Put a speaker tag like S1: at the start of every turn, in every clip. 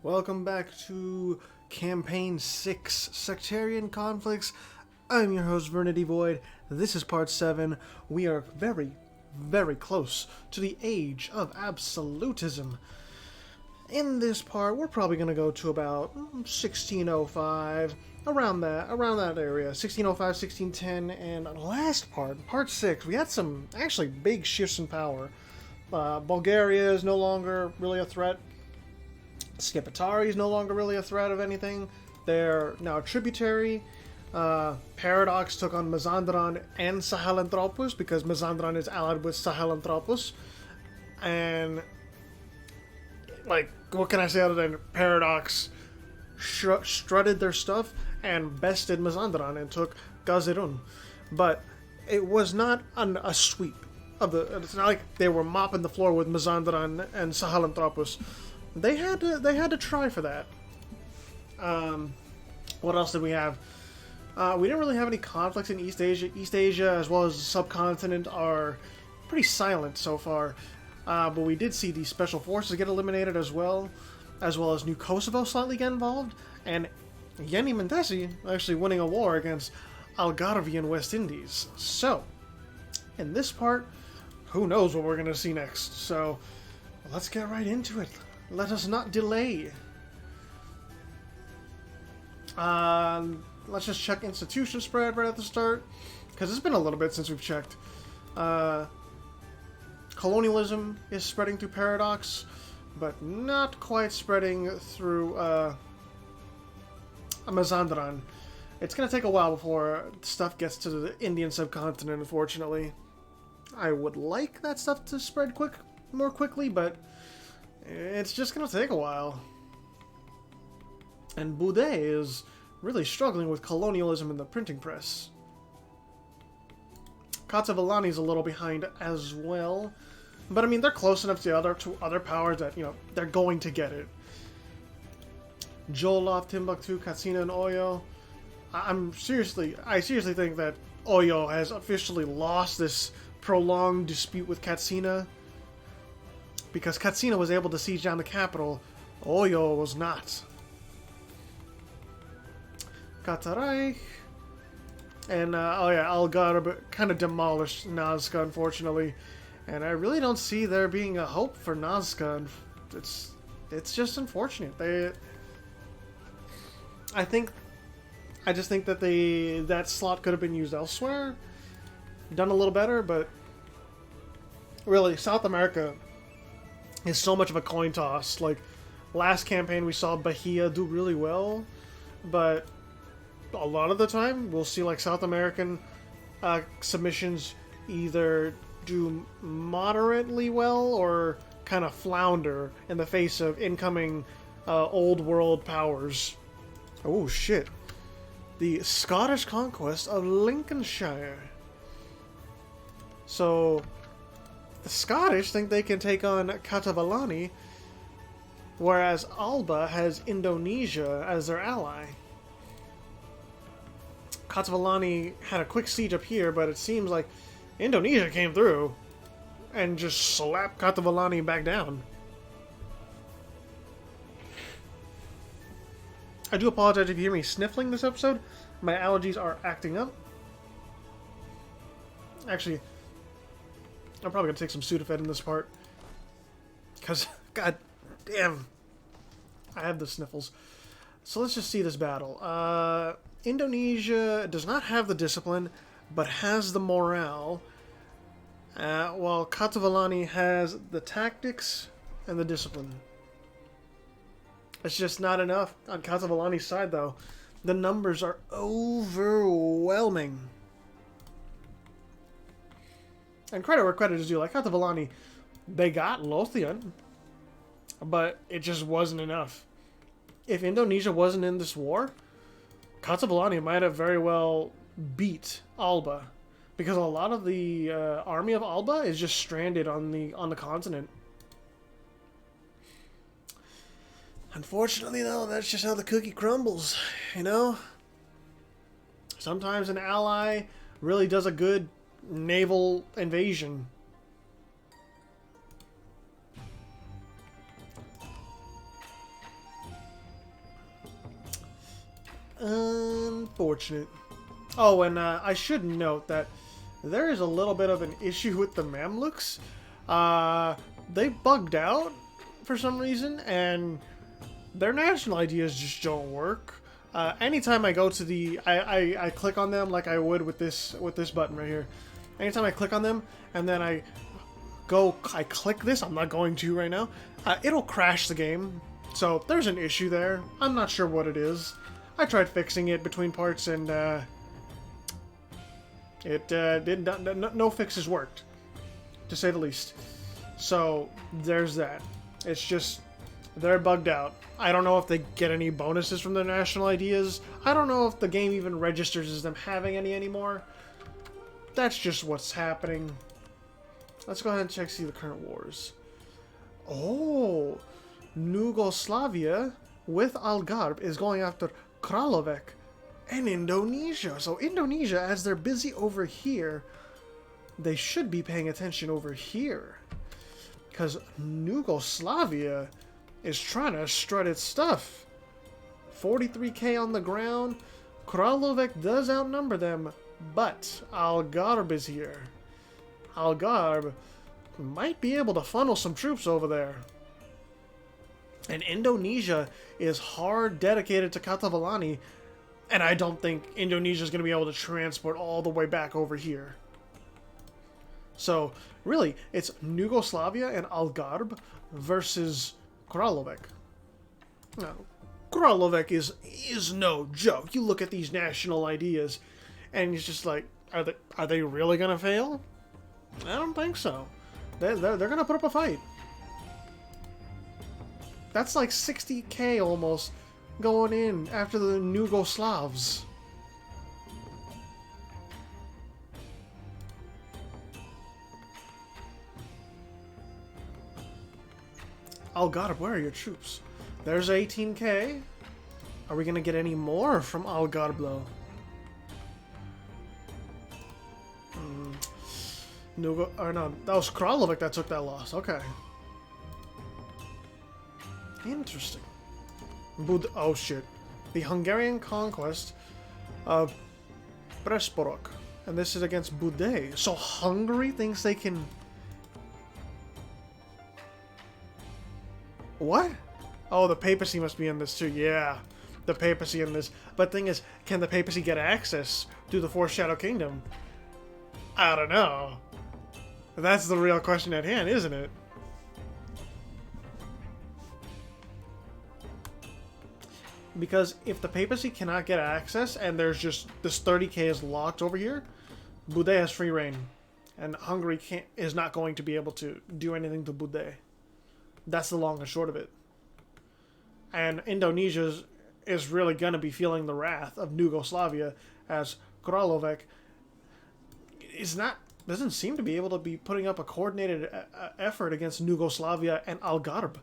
S1: Welcome back to Campaign 6, Sectarian Conflicts. I'm your host, Vernity Void. This is Part 7. We are very, very close to the age of absolutism. In this part, we're probably going to go to about 1605, around that area, 1605, 1610, and last part, Part 6, we had some actually big shifts in power. Bulgaria is no longer really a threat. Skipetari is no longer really a threat of anything. They're now a tributary. Paradox took on Mazandran and Sahelanthropus because Mazandran is allied with Sahelanthropus. And, like, what can I say other than Paradox strutted their stuff and bested Mazandran and took Gazirun. But it was not a sweep of the. It's not like they were mopping the floor with Mazandran and Sahelanthropus. They had to try for that. What else did we have? We didn't really have any conflicts in East Asia. East Asia, as well as the subcontinent, are pretty silent so far. But we did see the special forces get eliminated as well as New Kosovo slightly get involved, and Yeni Mendesi actually winning a war against Algarve and West Indies. So, in this part, who knows what we're going to see next. So, let's get right into it. Let us not delay. Let's just check institution spread right at the start, because it's been a little bit since we've checked. Colonialism is spreading through Paradox, but not quite spreading through Mazandran. It's going to take a while before stuff gets to the Indian subcontinent, unfortunately. I would like that stuff to spread more quickly, but it's just going to take a while. And Boudet is really struggling with colonialism in the printing press. Katavalani is a little behind as well. But I mean, they're close enough to other powers that, they're going to get it. Jolov, Timbuktu, Katsina, and Oyo. I seriously think that Oyo has officially lost this prolonged dispute with Katsina. Because Katsina was able to siege down the capital, Oyo was not. Katarai. And, Algarve kind of demolished Nazca, unfortunately. And I really don't see there being a hope for Nazca. It's just unfortunate. I just think that that slot could have been used elsewhere. Done a little better, but really, South America is so much of a coin toss. Like, last campaign we saw Bahia do really well, but a lot of the time we'll see like South American submissions either do moderately well or kind of flounder in the face of incoming old world powers. Oh shit. The Scottish conquest of Lincolnshire. So the Scottish think they can take on Katavalani, whereas Alba has Indonesia as their ally. Katavalani had a quick siege up here, but it seems like Indonesia came through and just slapped Katavalani back down. I do apologize if you hear me sniffling this episode. My allergies are acting up. Actually, I'm probably going to take some Sudafed in this part. Because, god damn, I have the sniffles. So let's just see this battle. Indonesia does not have the discipline, but has the morale. While Katavalani has the tactics and the discipline. It's just not enough on Katavalani's side, though. The numbers are overwhelming. And credit where credit is due. Like Katavalani, they got Lothian, but it just wasn't enough. If Indonesia wasn't in this war, Katavalani might have very well beat Alba, because a lot of the army of Alba is just stranded on the continent. Unfortunately, though, that's just how the cookie crumbles, Sometimes an ally really does a good naval invasion. Unfortunate. Oh, and I should note that there is a little bit of an issue with the Mamluks. They bugged out for some reason, and their national ideas just don't work. Anytime I go to the, I click on them like I would with this button right here. Anytime I click on them, and then I click this, I'm not going to right now, it'll crash the game. So there's an issue there. I'm not sure what it is. I tried fixing it between parts, and no fixes worked, to say the least. So there's that. It's just, they're bugged out. I don't know if they get any bonuses from their national ideas. I don't know if the game even registers as them having any anymore. That's just what's happening. Let's go ahead and check see the current wars. Oh, Yugoslavia with Algarve is going after Kralovec and Indonesia. So Indonesia, as they're busy over here, they should be paying attention over here. Because Yugoslavia is trying to strut its stuff. 43k on the ground. Kralovec does outnumber them, but Algarve is here. Algarve might be able to funnel some troops over there. And Indonesia is hard dedicated to Katavalani, and I don't think Indonesia is going to be able to transport all the way back over here. So, really, it's Yugoslavia and Algarve versus Kralovec. Now, Kralovec is no joke. You look at these national ideas, and it's just like, are they really going to fail? I don't think so. They're going to put up a fight. That's like 60k almost going in after the Yugoslavs. Algarve, where are your troops? There's 18k. Are we going to get any more from Algarve, though? Or no, that was Kralovec that took that loss. Okay. Interesting. Oh shit. The Hungarian conquest of Presporok. And this is against Bude. So Hungary thinks they can... What? Oh, the papacy must be in this too. Yeah, the papacy in this. But thing is, can the papacy get access to the Fourth Shadow Kingdom? I don't know. That's the real question at hand, isn't it? Because if the papacy cannot get access and there's just this 30k is locked over here, Bude has free reign. And Hungary is not going to be able to do anything to Bude. That's the long and short of it. And Indonesia is really going to be feeling the wrath of Yugoslavia, as Kralovec doesn't seem to be able to be putting up a coordinated effort against Yugoslavia and Algarve.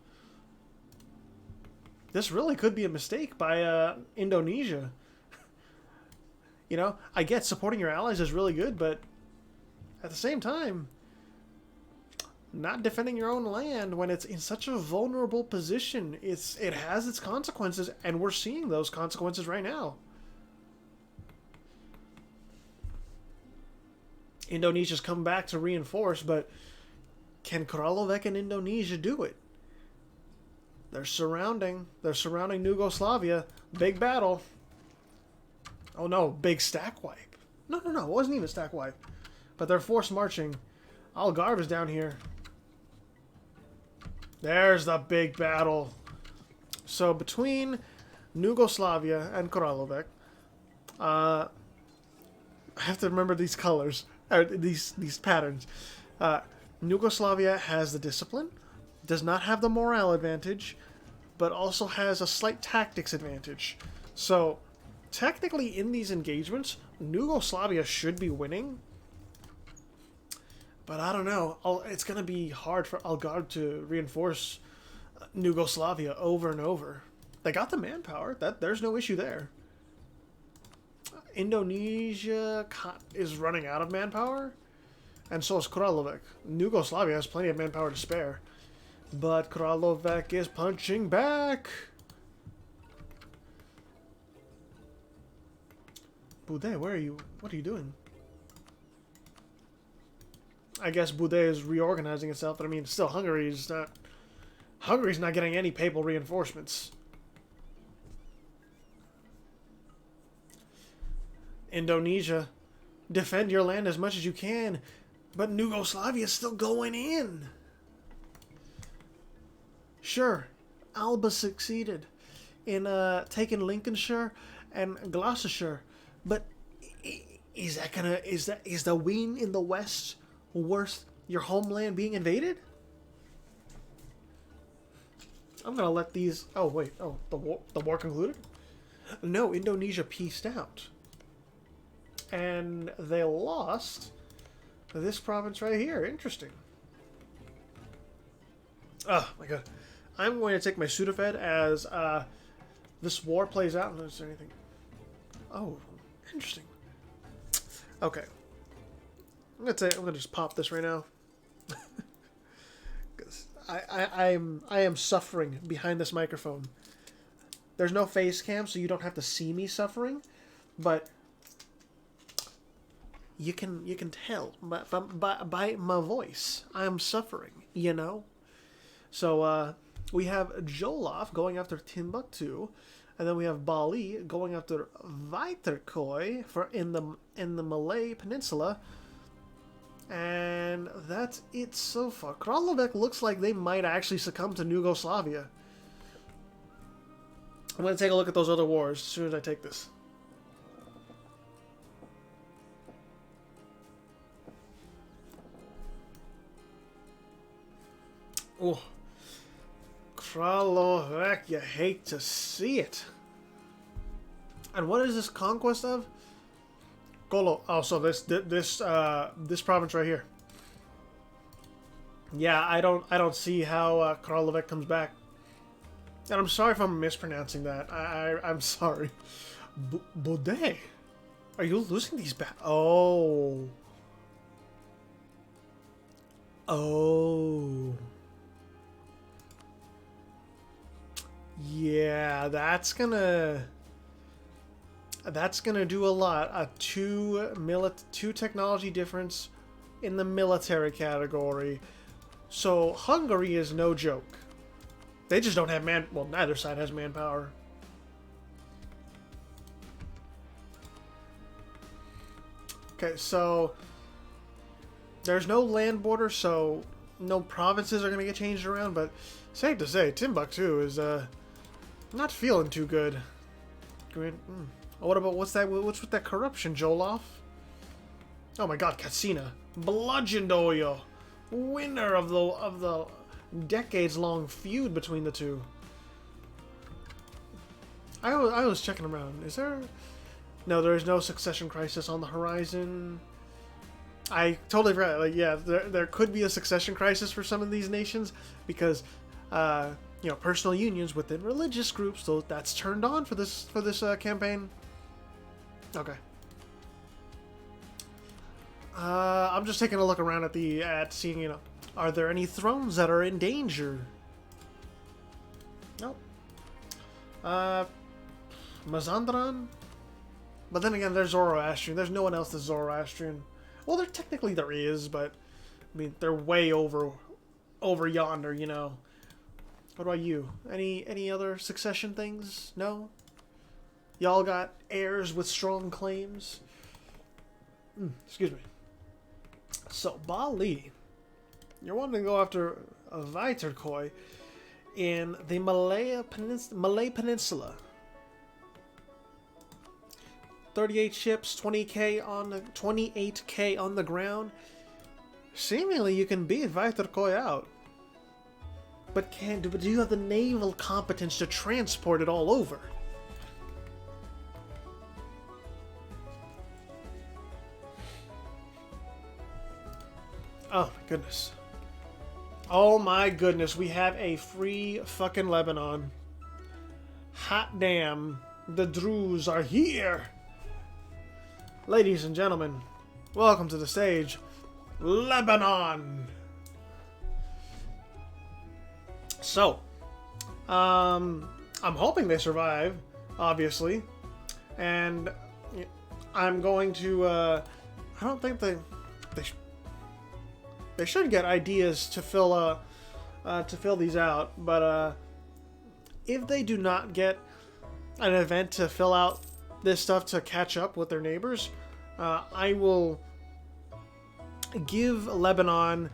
S1: This really could be a mistake by Indonesia. You know, I get supporting your allies is really good, but at the same time, not defending your own land when it's in such a vulnerable position, it has its consequences, and we're seeing those consequences right now. Indonesia's come back to reinforce, but can Kralovec and Indonesia do it? They're surrounding Yugoslavia. Big battle. Oh no, big stack wipe. No, it wasn't even a stack wipe. But they're forced marching. Algarve is down here. There's the big battle. So between Yugoslavia and Kralovec, I have to remember these colors, or these patterns. Yugoslavia has the discipline, does not have the morale advantage, but also has a slight tactics advantage. So technically in these engagements, Yugoslavia should be winning. But I don't know. It's going to be hard for Algarve to reinforce Yugoslavia over and over. They got the manpower. There's no issue there. Indonesia is running out of manpower, and so is Kralovec. Yugoslavia has plenty of manpower to spare. But Kralovec is punching back. Boudet, where are you? What are you doing? I guess Boudet is reorganizing itself, but I mean, still, Hungary's not getting any papal reinforcements. Indonesia, defend your land as much as you can, but Yugoslavia is still going in. Sure, Alba succeeded in taking Lincolnshire and Gloucestershire, but is the win in the West worth your homeland being invaded? I'm gonna let these. Oh wait. Oh, the war concluded. No, Indonesia pieced out, and they lost this province right here. Interesting. Oh my god. I'm going to take my Sudafed as this war plays out. Is there anything? Oh, interesting. Okay. I'm gonna just pop this right now. Because I am suffering behind this microphone. There's no face cam, so you don't have to see me suffering, but you can tell by my voice I'm suffering. You know. So we have Jolof going after Timbuktu, and then we have Bali going after Vaiterkoi for in the Malay Peninsula. And that's it so far. Kralevec looks like they might actually succumb to Yugoslavia. I'm going to take a look at those other wars as soon as I take this. Oh. Kralevec, you hate to see it. And what is this conquest of? Golo. Oh, so this province right here. Yeah, I don't see how Kralevec comes back. And I'm sorry if I'm mispronouncing that. I'm sorry. Boudet, are you losing these back? Oh. Oh. Yeah, that's gonna do a lot. A two technology difference in the military category. So Hungary is no joke. They just don't have well, neither side has manpower. Okay, so there's no land border, so no provinces are gonna get changed around. But safe to say, Timbuktu is not feeling too good. What about what's with that corruption, Jolof? Oh my god, Katsina. Bludgeoned Oyo. Winner of the decades-long feud between the two. I was checking around. Is there... No, there is no succession crisis on the horizon. I totally forgot. Like, yeah, there could be a succession crisis for some of these nations because, you know, personal unions within religious groups. So that's turned on for this campaign. Okay. I'm just taking a look around at seeing, you know, are there any thrones that are in danger? Nope. Mazandaran? But then again, there's Zoroastrian. There's no one else that's Zoroastrian. Well, there is, but I mean, they're way over yonder, you know. What about you? Any other succession things? No? Y'all got heirs with strong claims? Excuse me. So, Bali. You're wanting to go after Vaiterkoi in the Malay Peninsula. 38 ships, 28k on the ground. Seemingly, you can beat Vaiterkoi out. But do you have the naval competence to transport it all over? Oh my goodness. Oh my goodness, we have a free fucking Lebanon. Hot damn, the Druze are here! Ladies and gentlemen, welcome to the stage, Lebanon! So, I'm hoping they survive, obviously. And I'm going to, I don't think they should get ideas to fill these out, but, if they do not get an event to fill out this stuff to catch up with their neighbors, I will give Lebanon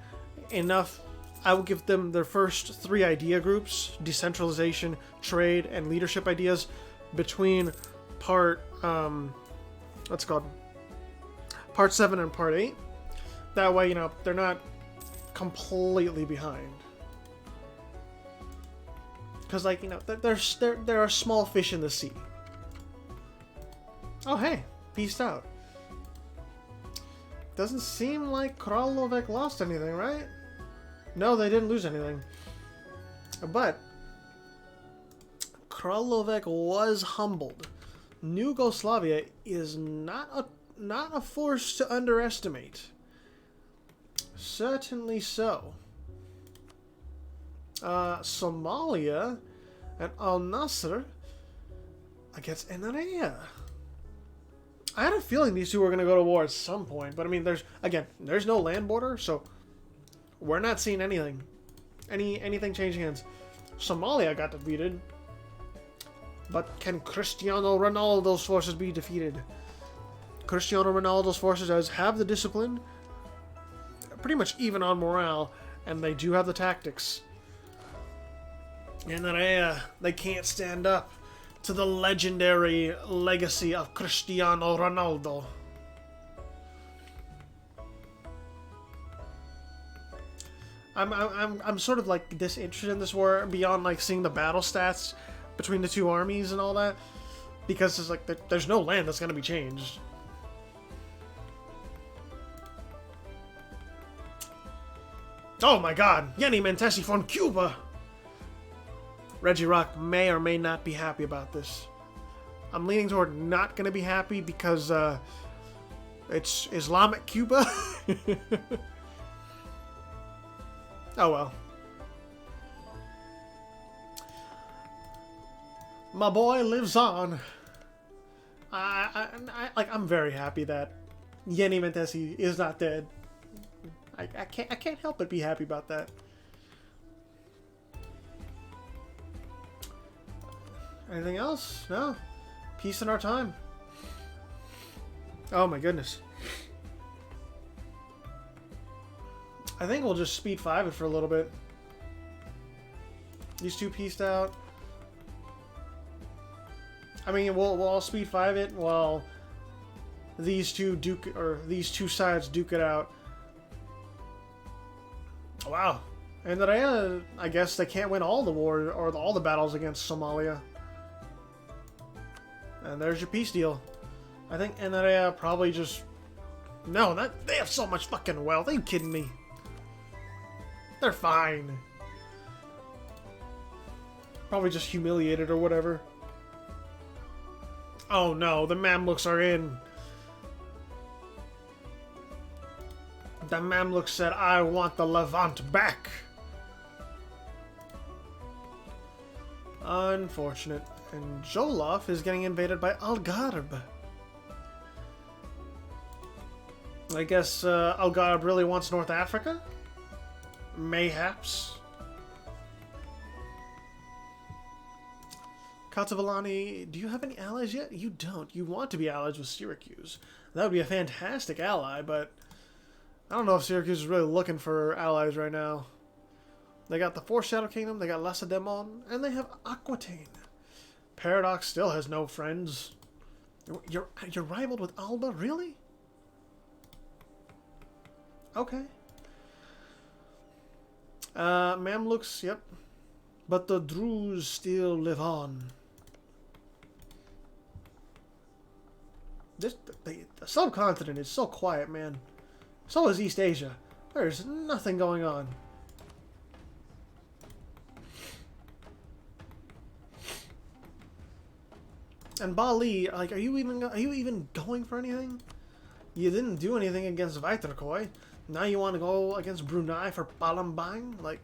S1: enough. I will give them their first 3 idea groups: decentralization, trade, and leadership ideas, between part what's it called, part 7 and part 8. That way, you know, they're not completely behind. Because, like, you know, there are small fish in the sea. Oh, hey, peaced out. Doesn't seem like Krallovec lost anything, right? No, they didn't lose anything. But Krallovec was humbled. New Yugoslavia is not a force to underestimate. Certainly so. Somalia and Al Nasser against Enarea. I had a feeling these two were going to go to war at some point, but I mean, there's no land border, so we're not seeing anything change hands. Somalia got defeated, but can Cristiano Ronaldo's forces be defeated? Cristiano Ronaldo's forces does have the discipline, pretty much even on morale, and they do have the tactics. And they can't stand up to the legendary legacy of Cristiano Ronaldo. I'm sort of like disinterested in this war beyond like seeing the battle stats between the two armies and all that, because it's like there's no land that's gonna be changed. Oh my God, Yenny Mentesi from Cuba. Reggie Rock may or may not be happy about this. I'm leaning toward not going to be happy because it's Islamic Cuba. Oh well. My boy lives on. I'm very happy that Yenny Mentesi is not dead. I can't help but be happy about that. Anything else? No. Peace in our time. Oh my goodness. I think we'll just speed 5 it for a little bit. These two pieced out. I mean, we'll all speed 5 it while these two sides duke it out. Wow. And I guess they can't win all the war or all the battles against Somalia. And there's your peace deal. I think Enarea probably just... No, they have so much fucking wealth. Are you kidding me? They're fine. Probably just humiliated or whatever. Oh no, the Mamluks are in. The Mamluks said, I want the Levant back. Unfortunate. And Jolof is getting invaded by Algarve. I guess Algarve really wants North Africa? Mayhaps. Katavalani, do you have any allies yet? You don't. You want to be allies with Syracuse. That would be a fantastic ally, but I don't know if Syracuse is really looking for allies right now. They got the Foreshadow Kingdom, they got Lacedaemon, and they have Aquitaine. Paradox still has no friends. You're rivaled with Alba? Really? Okay. Mamluks, yep. But the Druze still live on. The subcontinent is so quiet, man. So is East Asia. There's nothing going on. And Bali, like, are you even going for anything? You didn't do anything against Vaitrakhoi. Now you want to go against Brunei for Palembang? Like,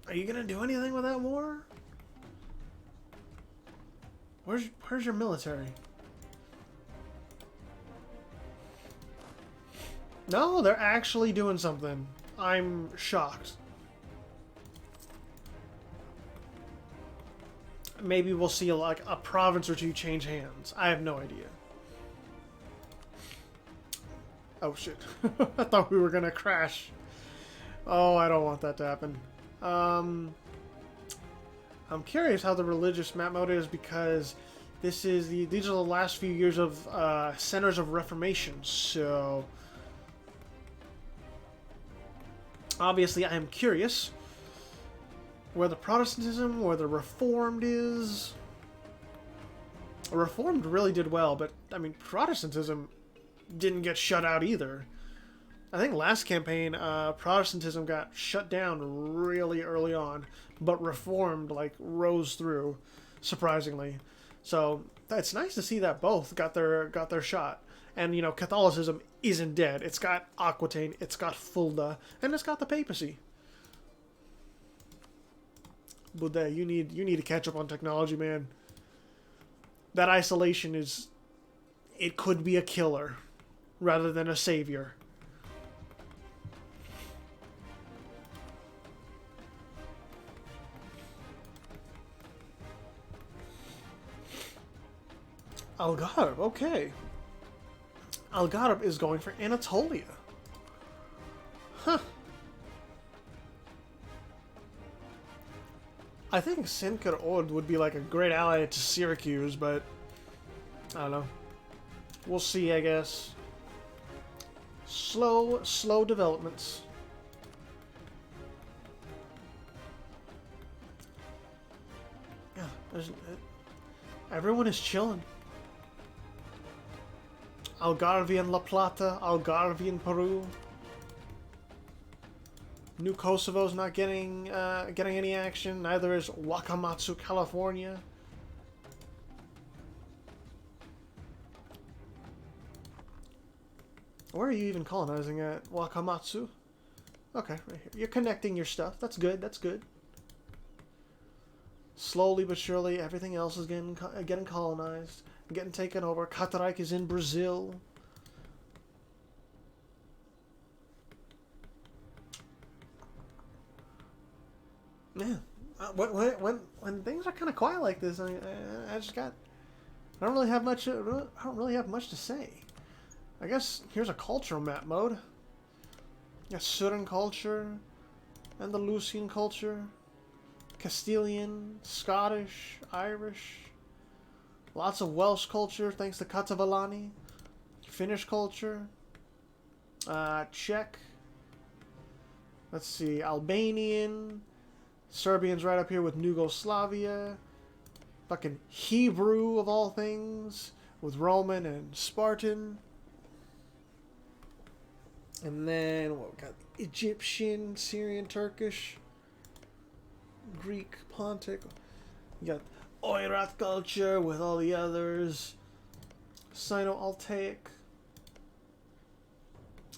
S1: are you gonna do anything with that war? Where's your military? No, they're actually doing something. I'm shocked. Maybe we'll see like a province or two change hands. I have no idea. Oh shit. I thought we were gonna crash. Oh, I don't want that to happen. I'm curious how the religious map mode is, because these are the last few years of centers of Reformation, so obviously I am curious where the Protestantism, where the Reformed is. Reformed really did well, but I mean Protestantism didn't get shut out either. I think last campaign, Protestantism got shut down really early on, but Reformed like rose through, surprisingly. So it's nice to see that both got their shot. And you know, Catholicism isn't dead. It's got Aquitaine, it's got Fulda, and it's got the papacy. Buddha, you need to catch up on technology, man. That isolation it could be a killer rather than a savior. Algarve, okay. Algarve is going for Anatolia. Huh. I think Sincar-Ord would be like a great ally to Syracuse, but I don't know. We'll see, I guess. Slow developments. Yeah, everyone is chilling. Algarve and La Plata, Algarve and Peru. New Kosovo's not getting any action. Neither is Wakamatsu, California. Where are you even colonizing at? Wakamatsu? Okay, right here. You're connecting your stuff. That's good. That's good. Slowly but surely, everything else is getting colonized, getting taken over. Katarike is in Brazil. Yeah, when things are kind of quiet like this, I don't really have much. I don't really have much to say. I guess here's a cultural map mode. Yeah, Sudan culture, Andalusian culture, Castilian, Scottish, Irish. Lots of Welsh culture thanks to Katavalani. Finnish culture. Czech. Let's see, Albanian. Serbian's right up here with Yugoslavia. Fucking Hebrew of all things with Roman and Spartan. And then what we got? Egyptian, Syrian, Turkish, Greek, Pontic. You got Oirat culture with all the others. Sino-Altaic.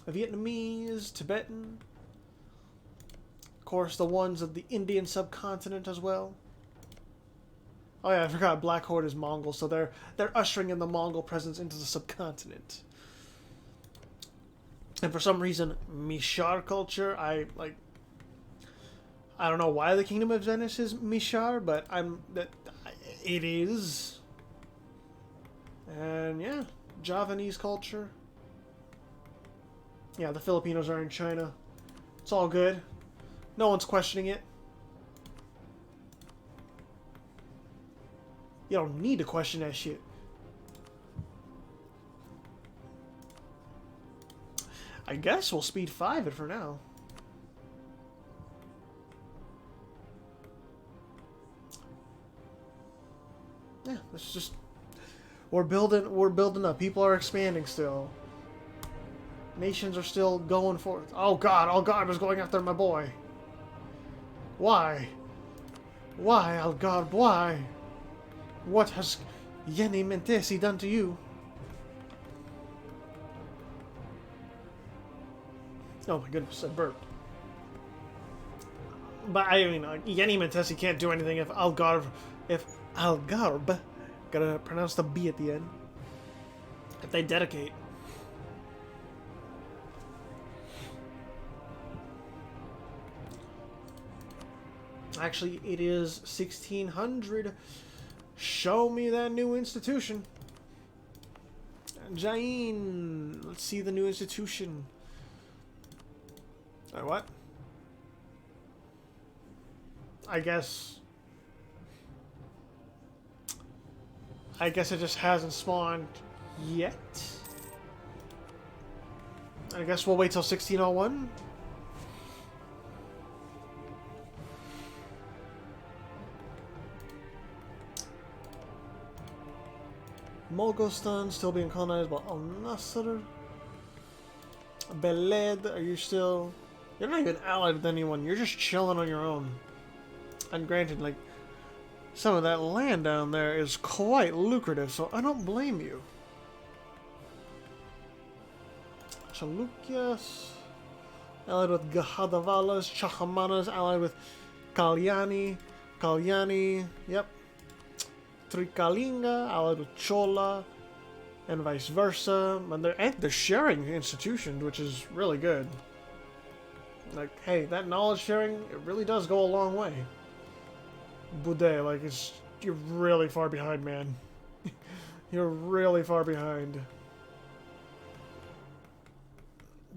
S1: Vietnamese, Tibetan. Of course, the ones of the Indian subcontinent as well. Oh yeah, I forgot Black Horde is Mongol, so they're ushering in the Mongol presence into the subcontinent. And for some reason, Mishar culture, I don't know why the Kingdom of Venice is Mishar, but it is. And yeah, Javanese culture. Yeah, the Filipinos are in China. It's all good. No one's questioning it. You don't need to question that shit. I guess we'll speed 5 it for now. Yeah, it's just we're building up. People are expanding still. Nations are still going forth. Oh God, Algarve is going after my boy. Why? Why, Algarve, why? What has Yeni Mentesi done to you? Oh my goodness, I burped. But I mean, Yeni Mentesi can't do anything if Algarve, gotta pronounce the B at the end, if they dedicate. Actually, it is 1600. Show me that new institution. Jain. Let's see the new institution. What? I guess it just hasn't spawned yet. I guess we'll wait till 1601. Mogostan still being colonized by Al Nasser. Beled, are you still... You're not even allied with anyone, you're just chilling on your own. And granted, like, some of that land down there is quite lucrative, so I don't blame you. Chalukyas, allied with Gahadavalas. Chahamanas, allied with Kalyani. Yep. Trikalinga, allied with Chola, and vice versa. And they're sharing institutions, which is really good. Like, hey, that knowledge sharing, it really does go a long way. Bude, like, you're really far behind, man. You're really far behind.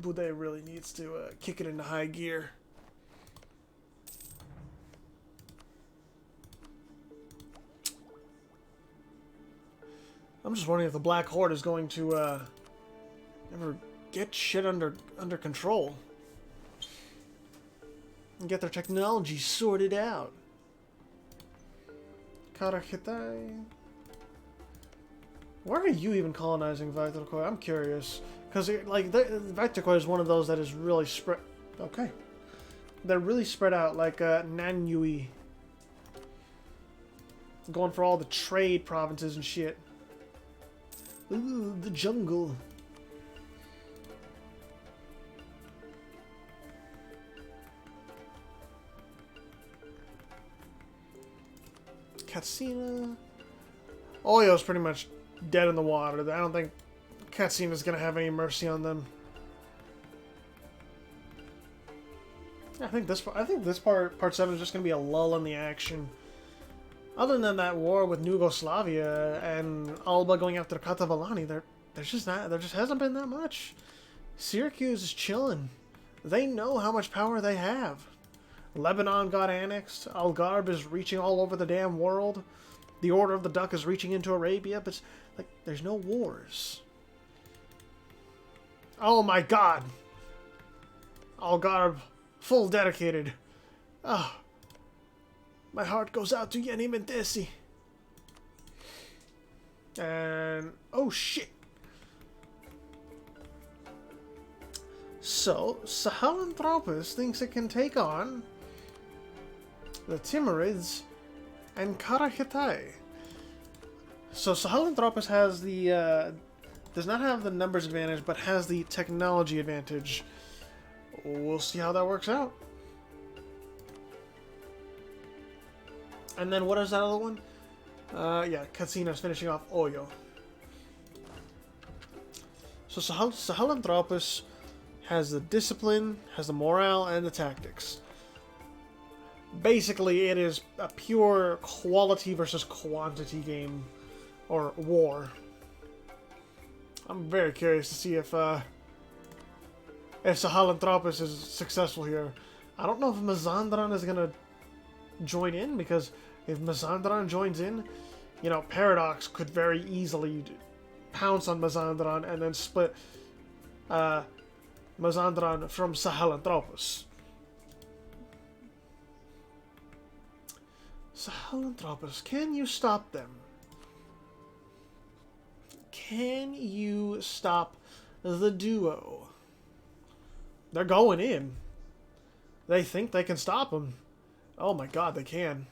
S1: Bude really needs to kick it into high gear. I'm just wondering if the Black Horde is going to ever get shit under control and get their technology sorted out. Karahitai. Why are you even colonizing Victorkoi? I'm curious. Because, like, Victorkoi is one of those that is really spread... Okay. They're really spread out, like Nanyui. Going for all the trade provinces and shit. Ooh, the jungle. Katsina. Oyo's pretty much dead in the water. I don't think Katsina's gonna have any mercy on them. I think this part 7 is just gonna be a lull in the action. Other than that war with Yugoslavia and Alba going after Katavalani, there just hasn't been that much. Syracuse is chilling. They know how much power they have. Lebanon got annexed. Algarve is reaching all over the damn world. The Order of the Duck is reaching into Arabia, but like there's no wars. Oh my God! Algarve, full dedicated. Ah. Oh. My heart goes out to Yenny Mentesi. And... oh shit! So, Sahalanthropus thinks it can take on the Timurids and Karahitai. So Sahalanthropus has the... does not have the numbers advantage, but has the technology advantage. We'll see how that works out. And then what is that other one? Yeah, Katsina's finishing off Oyo. So Sahalanthropus has the discipline, has the morale, and the tactics. Basically, it is a pure quality versus quantity game, or war. I'm very curious to see if Sahalanthropus is successful here. I don't know if Mazandaran is gonna join in, because if Mazandaran joins in, you know, Paradox could very easily pounce on Mazandaran and then split Mazandaran from Sahalanthropus. Sahalanthropus, can you stop them? Can you stop the duo? They're going in. They think they can stop them. Oh my God, they can.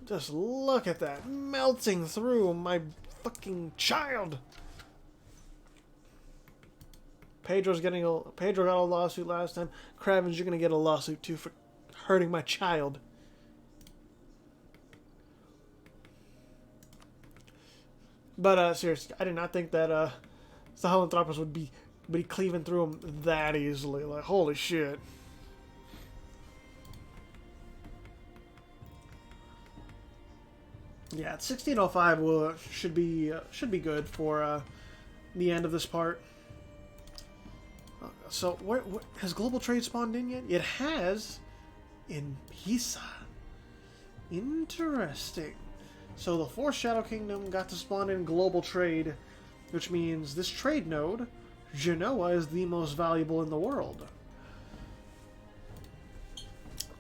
S1: Just look at that. Melting through my fucking child. Pedro got a lawsuit last time. Kravens, you're gonna get a lawsuit too for hurting my child. But seriously, I did not think that Sahalanthropus would be cleaving through him that easily. Like, holy shit. Yeah, 1605 should be good for the end of this part. So, what has global trade spawned in yet? It has, in Pisa. Interesting. So the fourth Shadow Kingdom got to spawn in global trade, which means this trade node, Genoa, is the most valuable in the world.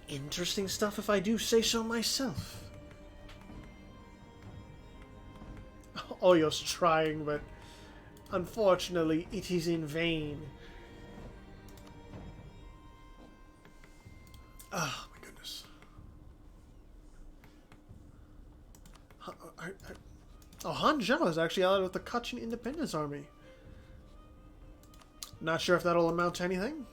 S1: Interesting stuff, if I do say so myself. Oyo's trying, but unfortunately, it is in vain. Oh, my goodness. Han Zhao is actually allied with the Kachin Independence Army. Not sure if that'll amount to anything.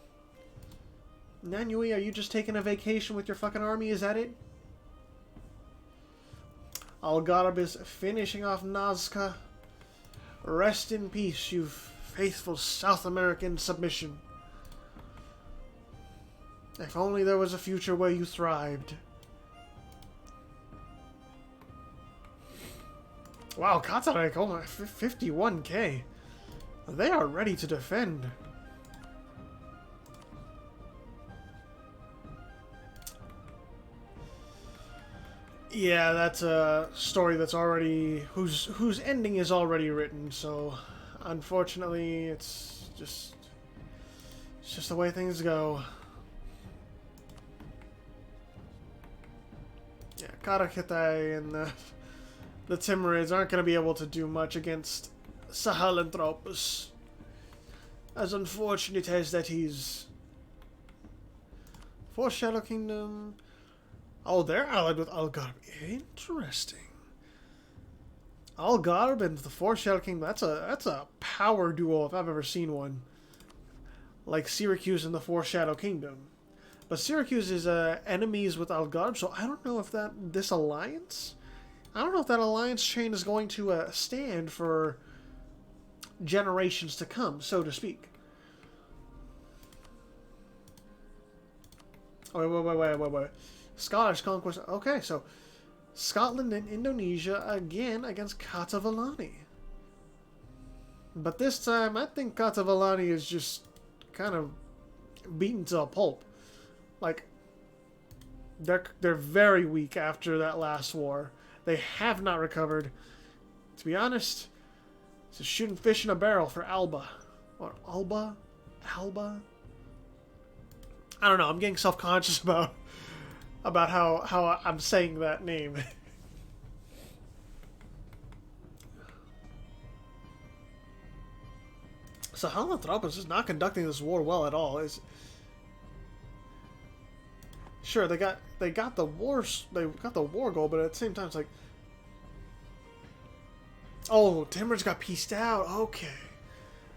S1: Nanyue, are you just taking a vacation with your fucking army? Is that it? Algarb is finishing off Nazca. Rest in peace, you faithful South American submission. If only there was a future where you thrived. Wow, Katarek, oh my, 51k. They are ready to defend. Yeah, that's a story that's already whose ending is already written. So, unfortunately, it's just the way things go. Yeah, Karakitai and the Timurids aren't going to be able to do much against Sahalanthropus. As unfortunate as that is. For Shadow Kingdom. Oh, they're allied with Algarb. Interesting. Algarb and the Four Shadow Kingdom. That's a power duo if I've ever seen one. Like Syracuse and the Four Shadow Kingdom. But Syracuse is enemies with Algarb, so I don't know if this alliance. I don't know if that alliance chain is going to stand for generations to come, so to speak. Oh, wait. Scottish conquest. Okay, so Scotland and Indonesia again against Katavalani. But this time, I think Katavalani is just kind of beaten to a pulp. Like, they're very weak after that last war. They have not recovered. To be honest, it's just shooting fish in a barrel for Alba. Or Alba? Alba? I don't know. I'm getting self-conscious about how I'm saying that name. So Sahalanthropus is not conducting this war well at all. Sure, they got the war goal, but at the same time it's like, oh, Timbers got pieced out. Okay,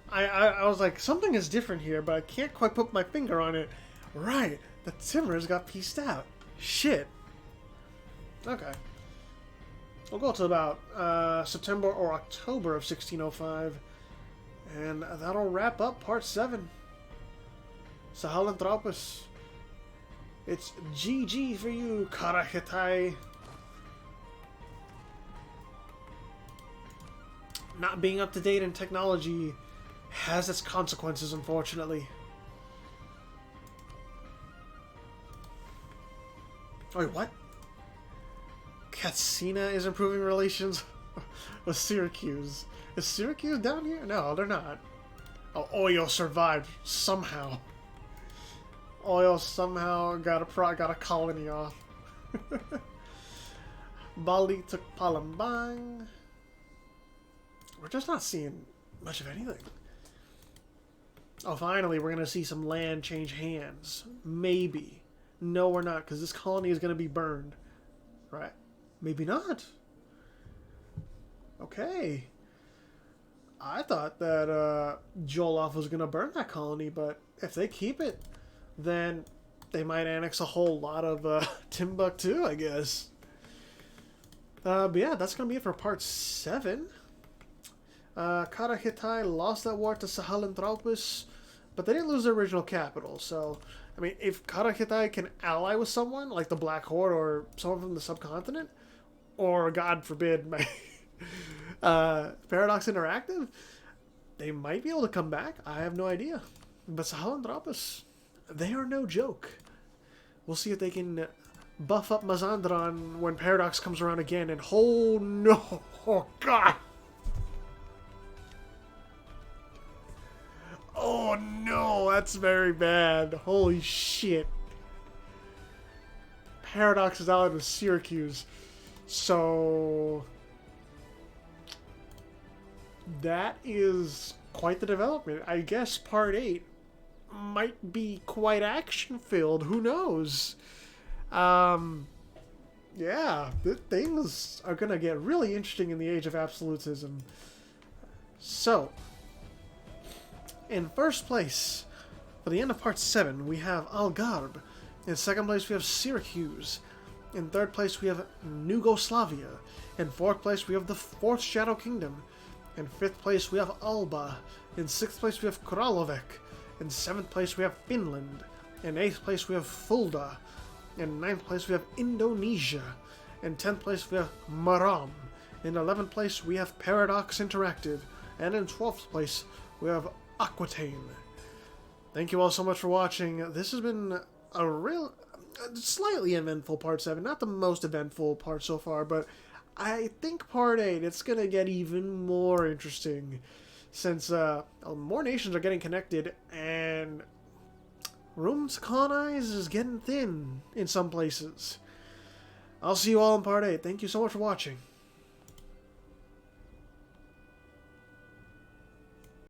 S1: I was like, something is different here, but I can't quite put my finger on it. Right, the Timbers got pieced out. Shit. Okay. We'll go to about September or October of 1605, and that'll wrap up Part 7. Sahalanthropus. It's GG for you, Karahitai. Not being up to date in technology has its consequences, unfortunately. Wait, what? Katsina is improving relations with Syracuse. Is Syracuse down here? No, they're not. Oh, Oyo survived somehow. Oyo somehow got a colony off. Bali took Palembang. We're just not seeing much of anything. Oh, finally, we're going to see some land change hands. Maybe. No, we're not, because this colony is going to be burned. Right? Maybe not. Okay. I thought that Joloffe was going to burn that colony, but if they keep it, then they might annex a whole lot of Timbuktu, I guess. But yeah, that's going to be it for Part 7. Karahitai lost that war to Sahalanthropus, but they didn't lose their original capital, so... I mean, if Karahitai can ally with someone, like the Black Horde or someone from the subcontinent, or God forbid, Paradox Interactive, they might be able to come back. I have no idea. But Sahelanthropus, they are no joke. We'll see if they can buff up Mazandran when Paradox comes around again. And oh no, oh god. Oh no, that's very bad. Holy shit. Paradox is allied with Syracuse. So that is quite the development. I guess part 8 might be quite action-filled. Who knows? Yeah, things are going to get really interesting in the Age of Absolutism. So, in first place, for the end of part 7, we have Algarve. In second place, we have Syracuse. In third place, we have Yugoslavia. In fourth place, we have the Fourth Shadow Kingdom. In fifth place, we have Alba. In sixth place, we have Kralovec. In seventh place, we have Finland. In eighth place, we have Fulda. In ninth place, we have Indonesia. In 10th place, we have Maram. In 11th place, we have Paradox Interactive. And in 12th place, we have Aquitaine. Thank you all so much for watching. This has been a slightly eventful part 7. Not the most eventful part so far, but I think part 8, it's going to get even more interesting. Since more nations are getting connected, and room to colonize is getting thin in some places. I'll see you all in part 8. Thank you so much for watching.